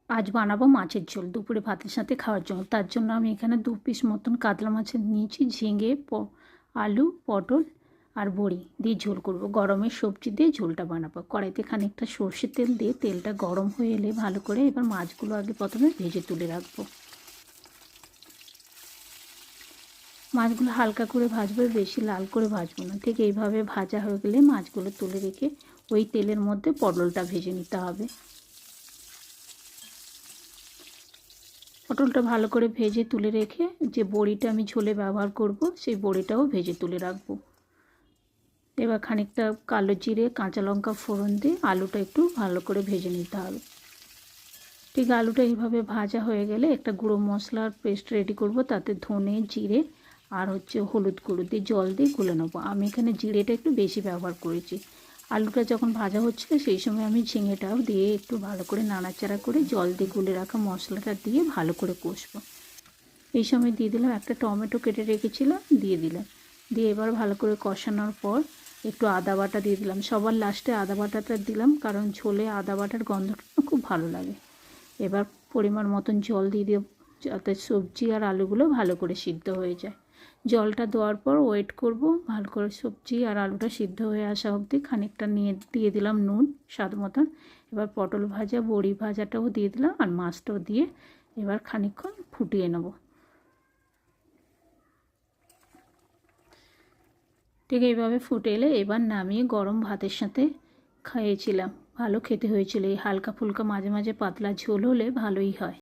আজ বানাবো মাছের ঝোল দুপুরে ভাতের সাথে খাওয়ার জন্য। তার জন্য আমি এখানে 2 পিস মতন কাতলা মাছের নিয়েছি। ঝিঙে, আলু, পটল আর বড়ি দিয়ে ঝোল করব। গরমের সবজি দিয়ে ঝোলটা বানাবো। কড়াইতে খানিকটা সর্ষের তেল দিয়ে তেলটা গরম হয়ে এলে ভালো করে এবার মাছগুলো আগে প্রথমে ভেজে তুলে রাখবো। মাছগুলো হালকা করে ভাজবো, বেশি লাল করে ভাজবো না। ঠিক এইভাবে ভাজা হয়ে গেলে মাছগুলো তুলে রেখে ওই তেলের মধ্যে পটলটা ভেজে নিতে হবে। পটলটা ভালো করে ভেজে তুলে রেখে যে বড়িটা আমি ঝোলে ব্যবহার করব সেই বড়িটাও ভেজে তুলে রাখবো। এবার খানিকটা কালো জিরে, কাঁচা লঙ্কা ফোড়ন দিয়ে আলুটা একটু ভালো করে ভেজে নিতে হবে। ঠিক আলুটা এইভাবে ভাজা হয়ে গেলে একটা গুঁড়ো মশলার পেস্ট রেডি করব। তাতে ধনে, জিরে আর হলুদ গুঁড়ো দিয়ে জল দিয়ে গুলে নেবো। আমি এখানে জিরেটা একটু বেশি ব্যবহার করেছি। আলুটা যখন ভাজা হচ্ছিল সেই সময় আমি ঝিঙেটাও দিয়ে একটু ভালো করে নাড়াচাড়া করে জল দিয়ে গুলে রাখা মশলাটা দিয়ে ভালো করে কষবো। এই সময় দিয়ে দিলাম একটা টমেটো কেটে রেখেছিলাম, দিয়ে দিলাম। দিয়ে এবার ভালো করে কষানোর পর একটু আদা বাটা দিয়ে দিলাম। সবার লাস্টে আদা বাটাটা দিলাম কারণ ঝোলে আদা বাটার গন্ধটা খুব ভালো লাগে। এবার পরিমাণ মতন জল দিয়ে দিও যাতে সবজি আর আলুগুলো ভালো করে সিদ্ধ হয়ে যায়। জলটা দেওয়ার পর ওয়েট করব ভালো করে সবজি আর আলুটা সিদ্ধ হয়ে আসা অবধি। খানিকটা দিয়ে দিলাম নুন স্বাদ মতন। এবার পটল ভাজা, বড়ি ভাজাটাও দিয়ে দিলাম আর মাছটাও দিয়ে এবার খানিকক্ষণ ফুটিয়ে নেব। ঠিক এইভাবে ফুটে এলে এবার নামিয়ে গরম ভাতের সাথে খাইয়েছিলাম। ভালো খেতে হয়েছিল। এই হালকা ফুলকা মাঝে মাঝে পাতলা ঝোল হলে ভালোই হয়।